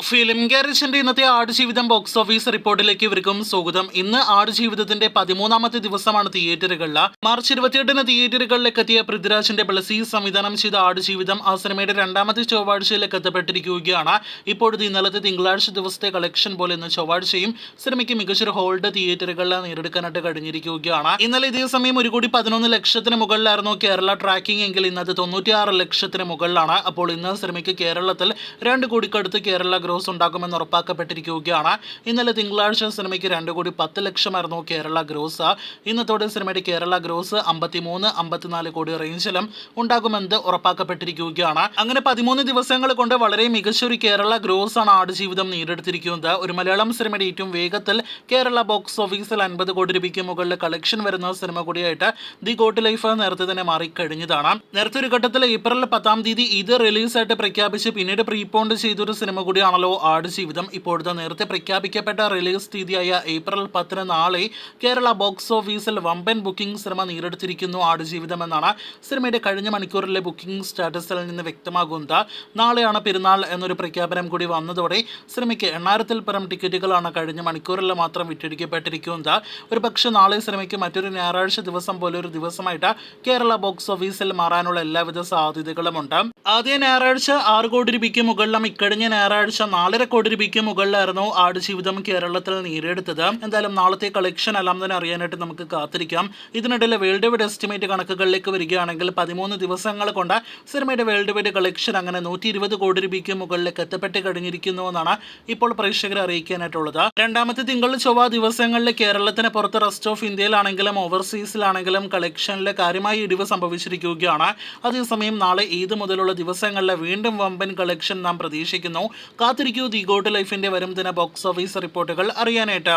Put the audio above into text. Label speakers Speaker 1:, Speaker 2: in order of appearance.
Speaker 1: Film ഗാരേജിന്റെ ഇന്നത്തെ Aadujeevitham box office റിപ്പോർട്ടിലേക്ക് ഇവർക്കും സ്വാഗതം. ഇന്ന് ആടുജീവിതത്തിന്റെ 13ാമത്തെ ദിവസമാണ് തിയേറ്ററുകളിൽ. മാർച്ച് 28-ന് തിയേറ്ററുകളിലേക്ക് എത്തിയ പൃഥ്വിരാജിന്റെ ബ്ലസി സംവിധാനം ചെയ്ത ആടുജീവിതം ആ സിനിമയുടെ 2ാമത്തെ ചൊവ്വാഴ്ചയിലേക്ക് എത്തപ്പെട്ടിരിക്കുകയാണ്. ഇപ്പോഴത്തെ ഇന്നലത്തെ തിങ്കളാഴ്ച ദിവസത്തെ കളക്ഷൻ പോലെ ഇന്ന് ചൊവ്വാഴ്ചയും സിനിമയ്ക്ക് മികച്ചൊരു ഹോൾഡ് തിയേറ്ററുകളിൽ നേടിയെടുക്കാനായിട്ട് കഴിഞ്ഞിരിക്കുകയാണ്. ഇന്നലെ ഇതേ സമയം 1,11,00,000 മുകളിലായിരുന്നു കേരള ട്രാക്കിംഗ് എങ്കിൽ ഇന്നത് 96 ലക്ഷത്തിന് മുകളിലാണ്. അപ്പോൾ ഇന്ന് സിനിമയ്ക്ക് കേരളത്തിൽ 2 കോടിക്കടുത്ത് കേരള ഗ്രോസ് ഉണ്ടാകുമെന്ന് ഉറപ്പാക്കപ്പെട്ടിരിക്കുകയാണ്. ഇന്നലെ തിങ്കളാഴ്ച സിനിമയ്ക്ക് 2,10,00,000 കേരള ഗ്രോസ്. ഇന്നത്തോടെ സിനിമയുടെ കേരള ഗ്രോസ് 53-54 കോടി റേഞ്ചിലും ഉണ്ടാകുമെന്ന് ഉറപ്പാക്കപ്പെട്ടിരിക്കുകയാണ്. അങ്ങനെ 13 ദിവസങ്ങൾ കൊണ്ട് വളരെ മികച്ചൊരു കേരള ഗ്രോസ് ആണ് ആടുജീവിതം നേടിയെടുത്തിരിക്കുന്നത്. ഒരു മലയാളം സിനിമയുടെ ഏറ്റവും വേഗത്തിൽ കേരള ബോക്സ് ഓഫീസിൽ 50 കോടി രൂപയ്ക്ക് മുകളിൽ കളക്ഷൻ വരുന്ന സിനിമ കൂടിയായിട്ട് ദി ഗോട്ട് ലൈഫ് നേരത്തെ തന്നെ മാറിക്കഴിഞ്ഞതാണ്. നേരത്തെ ഒരു ഘട്ടത്തിൽ ഏപ്രിൽ 10-ാം തീയതി ഇത് റിലീസായിട്ട് പ്രഖ്യാപിച്ച് പിന്നീട് പ്രീപോണ്ട് ചെയ്തൊരു സിനിമ കൂടിയാണ് ആടുജീവിതം. ഇപ്പോഴത്തെ നേരത്തെ പ്രഖ്യാപിക്കപ്പെട്ട റിലീസ് തീയതിയായ ഏപ്രിൽ 10-ന് നാളെ കേരള ബോക്സ് ഓഫീസിൽ വമ്പൻ ബുക്കിംഗ് സിനിമ നേടിയെടുത്തിരിക്കുന്നു ആടുജീവിതം എന്നാണ് സിനിമയുടെ കഴിഞ്ഞ മണിക്കൂറിലെ ബുക്കിംഗ് സ്റ്റാറ്റസിൽ നിന്ന് വ്യക്തമാകുന്നത്. നാളെയാണ് പെരുന്നാൾ എന്നൊരു പ്രഖ്യാപനം കൂടി വന്നതോടെ സിനിമയ്ക്ക് 8,000-ൽ പരം ടിക്കറ്റുകളാണ് കഴിഞ്ഞ മണിക്കൂറിൽ മാത്രം വിറ്റഴിക്കപ്പെട്ടിരിക്കുന്നത്. ഒരു പക്ഷേ നാളെ സിനിമയ്ക്ക് മറ്റൊരു ഞായറാഴ്ച ദിവസം പോലെ ഒരു ദിവസമായിട്ട് കേരള ബോക്സ് ഓഫീസിൽ മാറാനുള്ള എല്ലാവിധ സാധ്യതകളുമുണ്ട്. ആദ്യ ഞായറാഴ്ച 6 കോടി രൂപയ്ക്ക് മുകളിലും ഇക്കഴിഞ്ഞ ഞായറാഴ്ച 4.5 കോടി രൂപയ്ക്ക് മുകളിലായിരുന്നു ആടുജീവിതം കേരളത്തിൽ നേടിയെടുത്തത്. എന്തായാലും നാളത്തെ കളക്ഷൻ എല്ലാം തന്നെ അറിയാനായിട്ട് നമുക്ക് കാത്തിരിക്കാം. ഇതിനിടയിൽ വേൾഡ് വൈഡ് എസ്റ്റിമേറ്റ് കണക്കുകളിലേക്ക് വരികയാണെങ്കിൽ 13 ദിവസങ്ങൾ കൊണ്ട് സിനിമയുടെ വേൾഡ് വൈഡ് കളക്ഷൻ അങ്ങനെ 120 കോടി രൂപയ്ക്ക് മുകളിലേക്ക് എത്തപ്പെട്ട് കഴിഞ്ഞിരിക്കുന്നു എന്നാണ് ഇപ്പോൾ പ്രേക്ഷകരെ അറിയിക്കാനായിട്ടുള്ളത്. 2ാമത്തെ തിങ്കൾ ചൊവ്വ ദിവസങ്ങളിൽ കേരളത്തിന് പുറത്ത് റെസ്റ്റ് ഓഫ് ഇന്ത്യയിലാണെങ്കിലും ഓവർസീസിലാണെങ്കിലും കളക്ഷനിൽ കാര്യമായ ഇടിവ് സംഭവിച്ചിരിക്കുകയാണ്. അതേസമയം നാളെ ഈദ് മുതലുള്ള ദിവസങ്ങളിൽ വീണ്ടും വമ്പൻ കളക്ഷൻ നാം പ്രതീക്ഷിക്കുന്നു. കാത്തിരിക്കൂ ദി ഗോട്ട് ലൈഫിന്റെ വരും ദിന ബോക്സ് ഓഫീസ് റിപ്പോർട്ടുകൾ അറിയാനായിട്ട്.